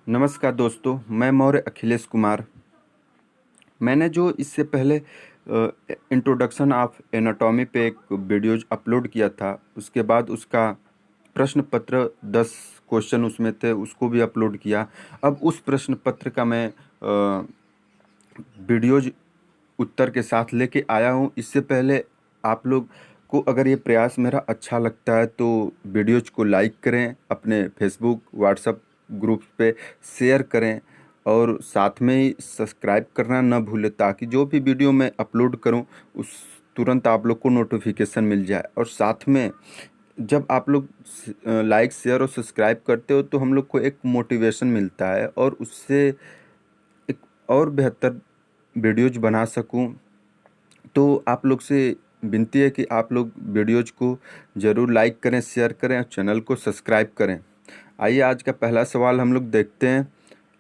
नमस्कार दोस्तों, मैं मौर्य अखिलेश कुमार। मैंने जो इससे पहले इंट्रोडक्शन ऑफ एनाटॉमी पे एक वीडियोज अपलोड किया था, उसके बाद उसका प्रश्न पत्र 10 क्वेश्चन उसमें थे, उसको भी अपलोड किया। अब उस प्रश्न पत्र का मैं वीडियोज उत्तर के साथ लेके आया हूँ। इससे पहले आप लोग को अगर ये प्रयास मेरा अच्छा लगता है तो वीडियोज को लाइक करें, अपने फेसबुक व्हाट्सएप ग्रुप पे शेयर करें और साथ में ही सब्सक्राइब करना न भूलें, ताकि जो भी वीडियो मैं अपलोड करूं उस तुरंत आप लोग को नोटिफिकेशन मिल जाए। और साथ में जब आप लोग लाइक शेयर और सब्सक्राइब करते हो तो हम लोग को एक मोटिवेशन मिलता है और उससे एक और बेहतर वीडियोज बना सकूं। तो आप लोग से विनती है कि आप लोग वीडियोज को ज़रूर लाइक करें, शेयर करें और चैनल को सब्सक्राइब करें। आइए आज का पहला सवाल हम लोग देखते हैं।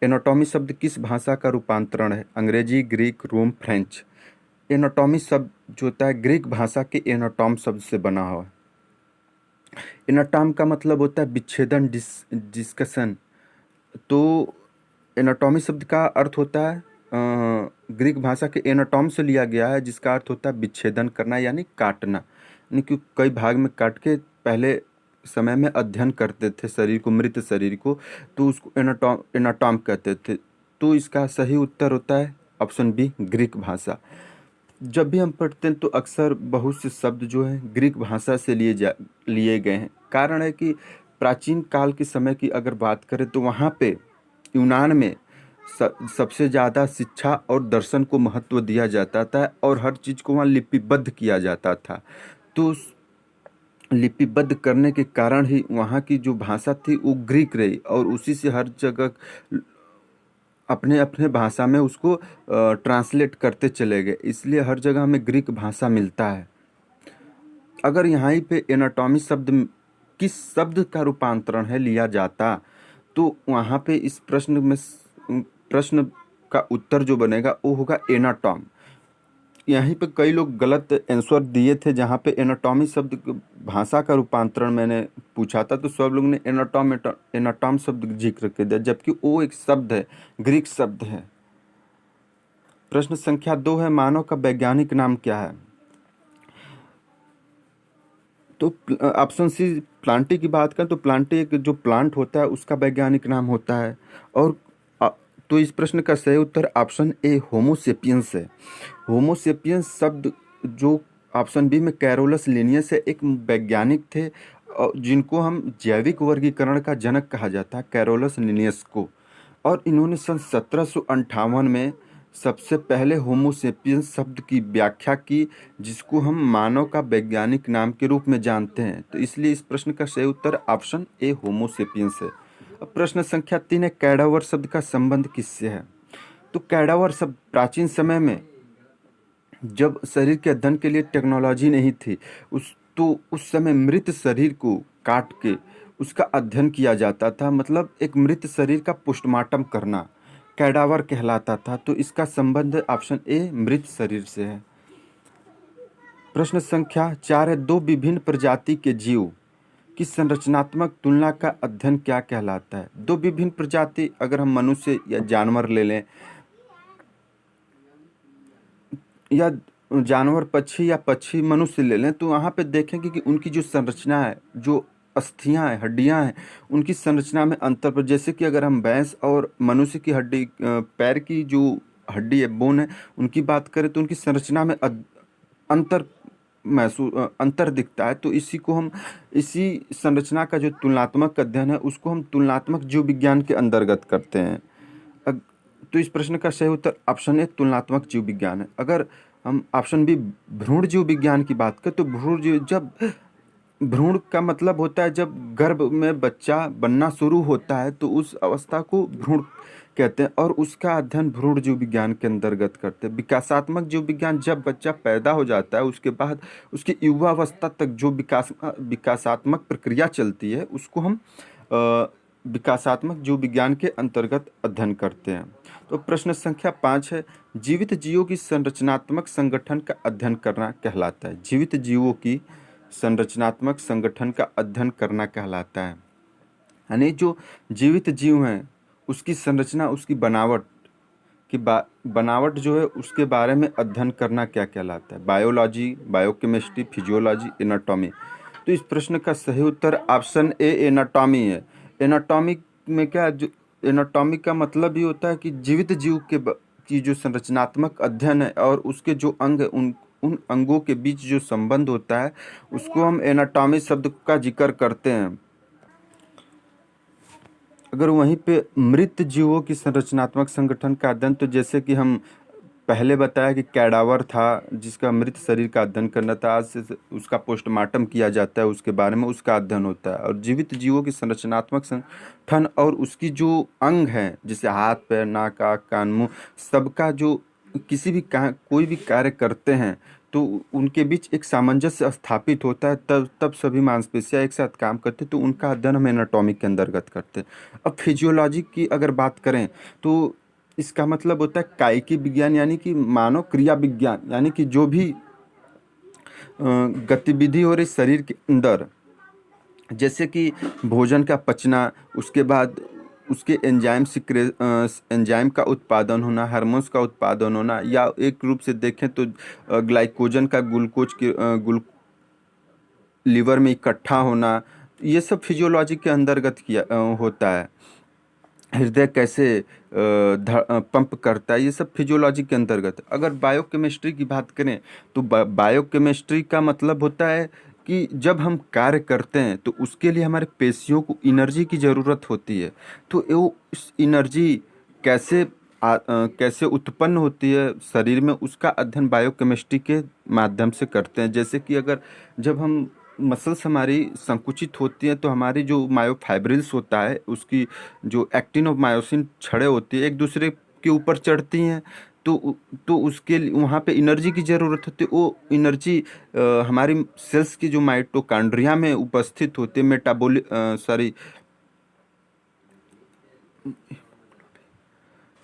एनाटॉमी शब्द किस भाषा का रूपांतरण है? अंग्रेजी, ग्रीक, रोम, फ्रेंच। एनाटॉमी शब्द जो होता है ग्रीक भाषा के एनाटॉम शब्द से बना हुआ है। एनाटॉम का मतलब होता है विच्छेदन, डिस्कशन। तो एनाटॉमी शब्द का अर्थ होता है ग्रीक भाषा के एनाटॉम से लिया गया है, जिसका अर्थ होता है विच्छेदन करना यानी काटना, यानी कि कई भाग में काट के पहले समय में अध्ययन करते थे शरीर को, मृत शरीर को, तो उसको एनाटॉम कहते थे। तो इसका सही उत्तर होता है ऑप्शन बी, ग्रीक भाषा। जब भी हम पढ़ते हैं तो अक्सर बहुत से शब्द जो हैं ग्रीक भाषा से लिए गए हैं। कारण है कि प्राचीन काल के समय की अगर बात करें तो वहाँ पे यूनान में सबसे ज़्यादा शिक्षा और दर्शन को महत्व दिया जाता था और हर चीज़ को वहाँ लिपिबद्ध किया जाता था। तो उस लिपिबद्ध करने के कारण ही वहाँ की जो भाषा थी वो ग्रीक रही और उसी से हर जगह अपने अपने भाषा में उसको ट्रांसलेट करते चले गए, इसलिए हर जगह हमें ग्रीक भाषा मिलता है। अगर यहाँ ही पे एनाटॉमी शब्द किस शब्द का रूपांतरण है लिया जाता, तो वहाँ पे इस प्रश्न का उत्तर जो बनेगा वो होगा एनाटॉम। यहीं पे कई लोग गलत आंसर दिए थे, जहाँ पे एनाटॉमी शब्द भाषा का रूपांतरण मैंने पूछा था तो सब लोग ने एनाटॉम शब्द जिक्र कर दिया, जबकि वो एक शब्द है, ग्रीक शब्द है। प्रश्न संख्या 2 है, मानव का वैज्ञानिक नाम क्या है? तो ऑप्शन सी, प्लांटी की बात करें तो प्लांटी एक जो प्लांट होता है उसका वैज्ञानिक नाम होता है। और अ, तो इस प्रश्न का सही उत्तर ऑप्शन ए, होमोसेपियंस है। होमोसेपियंस शब्द जो ऑप्शन बी में कैरोलस लिनियस है, एक वैज्ञानिक थे जिनको हम जैविक वर्गीकरण का जनक कहा जाता है, कैरोलस लिनियस को। और इन्होंने सन 1758 में सबसे पहले होमोसेपियंस शब्द की व्याख्या की, जिसको हम मानव का वैज्ञानिक नाम के रूप में जानते हैं। तो इसलिए इस प्रश्न का सही उत्तर ऑप्शन ए, होमोसेपियंस है। अब प्रश्न संख्या 3 है, कैडावर शब्द का संबंध किससे है? तो कैडावर शब्द प्राचीन समय में जब शरीर के अध्ययन के लिए टेक्नोलॉजी नहीं थी, उस समय मृत शरीर को काट के उसका अध्ययन किया जाता था, मतलब एक मृत शरीर का पोस्टमार्टम करना कैडावर कहलाता था। तो इसका संबंध ऑप्शन ए, मृत शरीर से है। प्रश्न संख्या 4 है, दो विभिन्न प्रजाति के जीव की संरचनात्मक तुलना का अध्ययन क्या कहलाता है? दो विभिन्न प्रजाति, अगर हम मनुष्य या जानवर ले लें या जानवर पक्षी या पक्षी मनुष्य ले लें, तो वहाँ पे देखेंगे कि उनकी जो संरचना है, जो अस्थियां हैं, हड्डियां हैं, उनकी संरचना में अंतर पर, जैसे कि अगर हम भैंस और मनुष्य की हड्डी, पैर की जो हड्डी है, बोन है, उनकी बात करें तो उनकी संरचना में अंतर अंतर दिखता है। तो इसी संरचना का जो तुलनात्मक अध्ययन है उसको हम तुलनात्मक जीव विज्ञान के अंतर्गत करते हैं। तो इस प्रश्न का सही उत्तर ऑप्शन ए, तुलनात्मक जीव विज्ञान है। अगर हम ऑप्शन बी, भ्रूण जीव विज्ञान की बात करें तो भ्रूण का मतलब होता है जब गर्भ में बच्चा बनना शुरू होता है तो उस अवस्था को भ्रूण कहते हैं और उसका अध्ययन भ्रूण जीव विज्ञान के अंतर्गत करते हैं। विकासात्मक जीव विज्ञान, जब बच्चा पैदा हो जाता है उसके बाद उसकी युवावस्था तक जो विकासात्मक प्रक्रिया चलती है उसको हम विकासात्मक जीव विज्ञान के अंतर्गत अध्ययन करते हैं। तो प्रश्न संख्या 5 है, जीवित जीवों की संरचनात्मक संगठन का अध्ययन करना कहलाता है? जीवित जीवों की संरचनात्मक संगठन का अध्ययन करना कहलाता है, यानी जो जीवित जीव हैं उसकी संरचना, उसकी बनावट कि बनावट जो है उसके बारे में अध्ययन करना क्या कहलाता है? Biology, biochemistry, physiology, anatomy. तो इस प्रश्न का सही उत्तर ऑप्शन ए एनाटॉमी है। एनाटॉमी में क्या जो एनाटॉमी का मतलब ही होता है कि जीवित जीव की जो संरचनात्मक अध्ययन है और उसके जो अंग है, उन अंगों के बीच जो संबंध होता है उसको हम एनाटॉमी शब्द का जिक्र करते हैं। अगर वहीं पे मृत जीवों की संरचनात्मक संगठन का अध्ययन, तो जैसे कि हम पहले बताया कि कैडावर था जिसका मृत शरीर का अध्ययन करना था, आज से उसका पोस्टमार्टम किया जाता है, उसके बारे में उसका अध्ययन होता है। और जीवित जीवों की संरचनात्मक संगठन और उसकी जो अंग हैं जैसे हाथ पैर नाक आँख कान मुंह, सबका जो किसी भी कोई भी कार्य करते हैं तो उनके बीच एक सामंजस्य स्थापित होता है, तब तब सभी मांसपेशियां एक साथ काम करते हैं, तो उनका अध्ययन हम एनाटॉमी के अंतर्गत करते हैं। अब फिजियोलॉजी की अगर बात करें तो इसका मतलब होता है कायिकी विज्ञान, यानी कि मानव क्रिया विज्ञान, यानी कि जो भी गतिविधि हो रही शरीर के अंदर, जैसे कि भोजन का पचना, उसके बाद उसके एंजाइम का उत्पादन होना, हार्मोन्स का उत्पादन होना, या एक रूप से देखें तो ग्लाइकोजन का ग्लूकोज के लीवर में इकट्ठा होना, ये सब फिजियोलॉजी के अंतर्गत होता है। हृदय कैसे पंप करता है, ये सब फिजियोलॉजी के अंतर्गत। अगर बायोकेमिस्ट्री की बात करें तो बायोकेमिस्ट्री का मतलब होता है कि जब हम कार्य करते हैं तो उसके लिए हमारे पेशियों को एनर्जी की ज़रूरत होती है, तो वो इस एनर्जी कैसे कैसे उत्पन्न होती है शरीर में, उसका अध्ययन बायोकेमिस्ट्री के माध्यम से करते हैं। जैसे कि अगर जब हम मसल्स हमारी संकुचित होती हैं तो हमारी जो मायोफाइब्रिल्स होता है उसकी जो एक्टिन और मायोसिन छड़ें होती है एक दूसरे के ऊपर चढ़ती हैं, तो उसके लिए वहाँ पे एनर्जी की ज़रूरत होती है। वो एनर्जी हमारी सेल्स की जो माइटोकॉन्ड्रिया में उपस्थित होती है, सॉरी,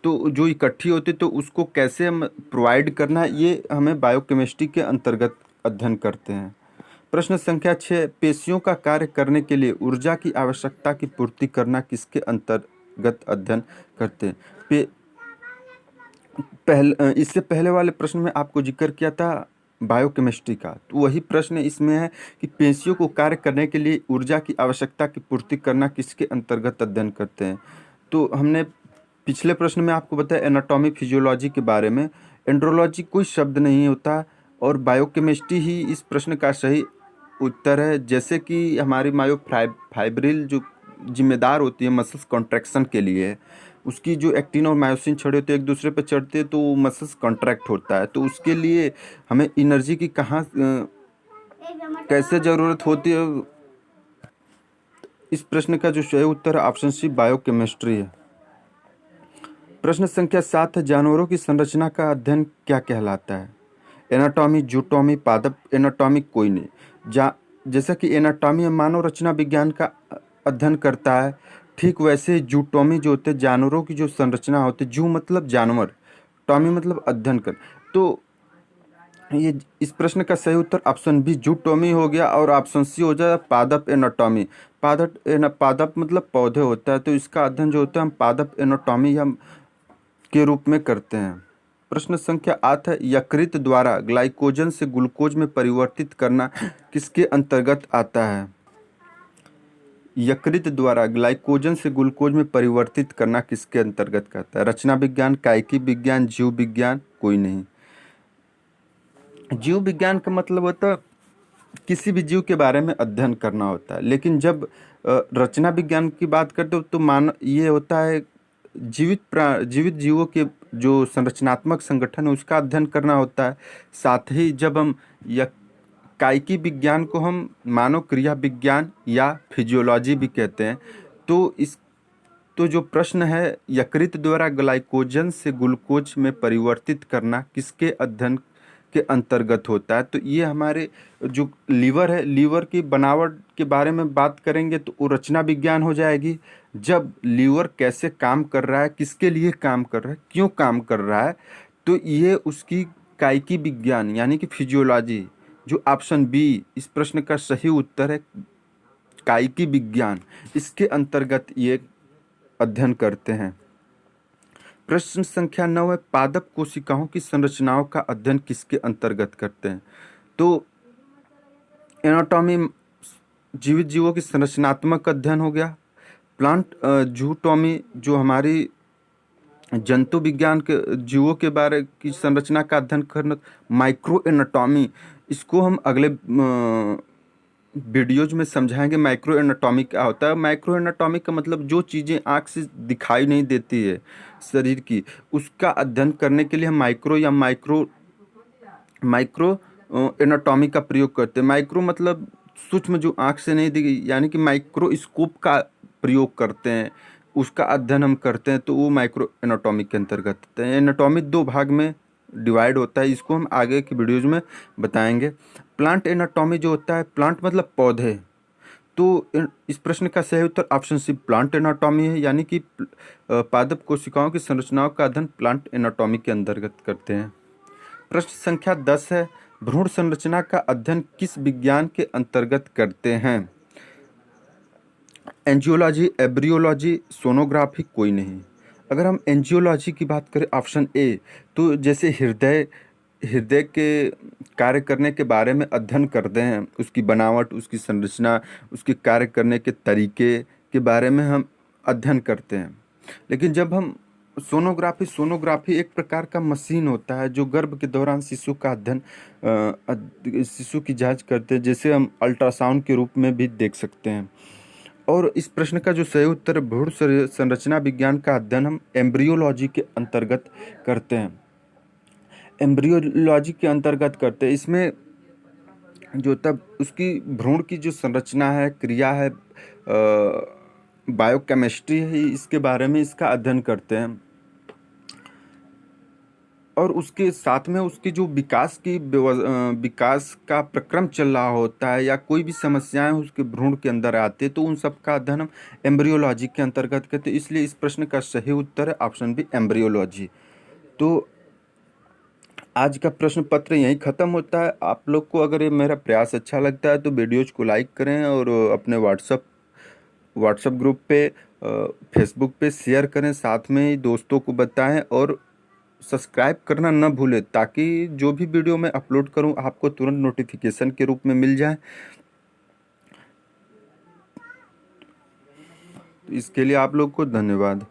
तो जो इकट्ठी होती है, तो उसको कैसे हम प्रोवाइड करना, ये हमें बायोकेमिस्ट्री के अंतर्गत अध्ययन करते हैं। प्रश्न संख्या 6, पेशियों का कार्य करने के लिए ऊर्जा की आवश्यकता की पूर्ति करना किसके अंतर्गत अध्ययन करते हैं? इससे पहले वाले प्रश्न में आपको जिक्र किया था बायोकेमिस्ट्री का, तो वही प्रश्न इसमें है कि पेशियों को कार्य करने के लिए ऊर्जा की आवश्यकता की पूर्ति करना किसके अंतर्गत अध्ययन करते हैं? तो हमने पिछले प्रश्न में आपको बताया एनाटॉमी फिजियोलॉजी के बारे में। एंड्रोलॉजी कोई शब्द नहीं होता और बायोकेमिस्ट्री ही इस प्रश्न का सही उत्तर है। जैसे कि हमारी फाइब्रिल जो जिम्मेदार होती है मसल्स कॉन्ट्रैक्शन के लिए, उसकी जो एक्टिन और मायोसिन छड़े होते हैं एक दूसरे पर चढ़ते हैं तो मसल्स कॉन्ट्रैक्ट होता है, तो उसके लिए हमें एनर्जी की कैसे ज़रूरत होती है? इस प्रश्न का जो सही उत्तर है ऑप्शन सी बायोकेमिस्ट्री है। प्रश्न संख्या 7 है, जानवरों की संरचना का अध्ययन क्या कहलाता है? एनाटॉमी, जूटॉमी, पादप एनाटॉमी, कोई नहीं। जैसा कि एनाटॉमी मानव रचना विज्ञान का अध्ययन करता है, ठीक वैसे जूटॉमी जो होते हैं जानवरों की जो संरचना होती है, जू मतलब जानवर, टॉमी मतलब अध्ययन कर, तो ये इस प्रश्न का सही उत्तर ऑप्शन बी जूटॉमी हो गया। और ऑप्शन सी हो जाए पादप एनाटॉमी। पादप मतलब पौधे होता है, तो इसका अध्ययन जो होता है हम पादप एनाटॉमी हम के रूप में करते हैं। प्रश्न संख्या 8 है, यकृत द्वारा ग्लाइकोजन से ग्लूकोज में परिवर्तित करना किसके अंतर्गत आता है? यकृत द्वारा ग्लाइकोजन से ग्लूकोज में परिवर्तित करना किसके अंतर्गत आता है? रचना विज्ञान, कायिकी विज्ञान, जीव विज्ञान, कोई नहीं। जीव विज्ञान का मतलब होता है किसी भी जीव के बारे में अध्ययन करना होता है, लेकिन जब रचना विज्ञान की बात करते हो तो ये होता है जीवित जीवों के जो संरचनात्मक संगठन है उसका अध्ययन करना होता है। साथ ही जब हम कायिकी विज्ञान को हम मानव क्रिया विज्ञान या फिजियोलॉजी भी कहते हैं। तो जो प्रश्न है यकृत द्वारा ग्लाइकोजन से ग्लूकोज में परिवर्तित करना किसके अध्ययन के अंतर्गत होता है? तो ये हमारे जो लीवर है, लीवर की बनावट के बारे में बात करेंगे तो वो रचना विज्ञान हो जाएगी। जब लीवर कैसे काम कर रहा है, किसके लिए काम कर रहा है, क्यों काम कर रहा है, तो ये उसकी कायिकी विज्ञान यानी कि फिजियोलॉजी, जो ऑप्शन बी इस प्रश्न का सही उत्तर है कायिकी विज्ञान, इसके अंतर्गत ये अध्ययन करते हैं। प्रश्न संख्या 9 है, पादप कोशिकाओं की संरचनाओं का अध्ययन किसके अंतर्गत करते हैं? तो एनाटॉमी जीवित जीवों की संरचनात्मक अध्ययन हो गया। प्लांट जूटॉमी जो हमारी जंतु विज्ञान के जीवों के बारे की संरचना का अध्ययन करना। माइक्रो एनाटॉमी, इसको हम अगले वीडियोज में समझाएंगे। माइक्रो एनाटॉमी क्या होता है? माइक्रो एनाटॉमी का मतलब जो चीज़ें आँख से दिखाई नहीं देती है शरीर की, उसका अध्ययन करने के लिए हम माइक्रो एनाटॉमी का प्रयोग करते हैं। माइक्रो मतलब सूक्ष्म, जो आँख से नहीं दिखी, यानी कि माइक्रोस्कोप का प्रयोग करते हैं, उसका अध्ययन हम करते हैं, तो वो माइक्रो एनाटॉमी के अंतर्गत आते हैं। एनाटॉमी 2 भाग में डिवाइड होता है, इसको हम आगे की वीडियोज में बताएंगे। प्लांट एनाटॉमी जो होता है, प्लांट मतलब पौधे, तो इस प्रश्न का सही उत्तर ऑप्शन सी प्लांट एनाटॉमी है, यानी कि पादप कोशिकाओं की संरचनाओं का अध्ययन प्लांट एनाटॉमी के अंतर्गत करते हैं। प्रश्न संख्या 10 है, भ्रूण संरचना का अध्ययन किस विज्ञान के अंतर्गत करते हैं? एंजियोलॉजी, एब्रियोलॉजी, सोनोग्राफी, कोई नहीं। अगर हम एंजियोलॉजी की बात करें, ऑप्शन ए, तो जैसे हृदय के कार्य करने के बारे में अध्ययन करते हैं, उसकी बनावट, उसकी संरचना, उसके कार्य करने के तरीके के बारे में हम अध्ययन करते हैं। लेकिन जब हम सोनोग्राफी एक प्रकार का मशीन होता है जो गर्भ के दौरान शिशु का शिशु की जांच करते हैं, जैसे हम अल्ट्रासाउंड के रूप में भी देख सकते हैं। और इस प्रश्न का जो सही उत्तर है, भ्रूण संरचना विज्ञान का अध्ययन हम एम्ब्रियोलॉजी के अंतर्गत करते हैं। एम्ब्रियोलॉजी के अंतर्गत करते हैं, इसमें जो तब उसकी भ्रूण की जो संरचना है, क्रिया है, बायोकेमिस्ट्री है, इसके बारे में इसका अध्ययन करते हैं। और उसके साथ में उसके जो विकास का प्रक्रम चल रहा होता है, या कोई भी समस्याएं उसके भ्रूण के अंदर आते हैं, तो उन सब का अध्ययन हम एम्ब्रियोलॉजी के अंतर्गत करते हैं। इसलिए इस प्रश्न का सही उत्तर है ऑप्शन बी, एम्ब्रियोलॉजी। तो आज का प्रश्न पत्र यहीं ख़त्म होता है। आप लोग को अगर ये मेरा प्रयास अच्छा लगता है तो वीडियोज को लाइक करें, और अपने व्हाट्सएप ग्रुप पे, फेसबुक पे शेयर करें, साथ में ही दोस्तों को बताएं, और सब्सक्राइब करना न भूलें, ताकि जो भी वीडियो मैं अपलोड करूं आपको तुरंत नोटिफिकेशन के रूप में मिल जाए। इसके लिए आप लोग को धन्यवाद।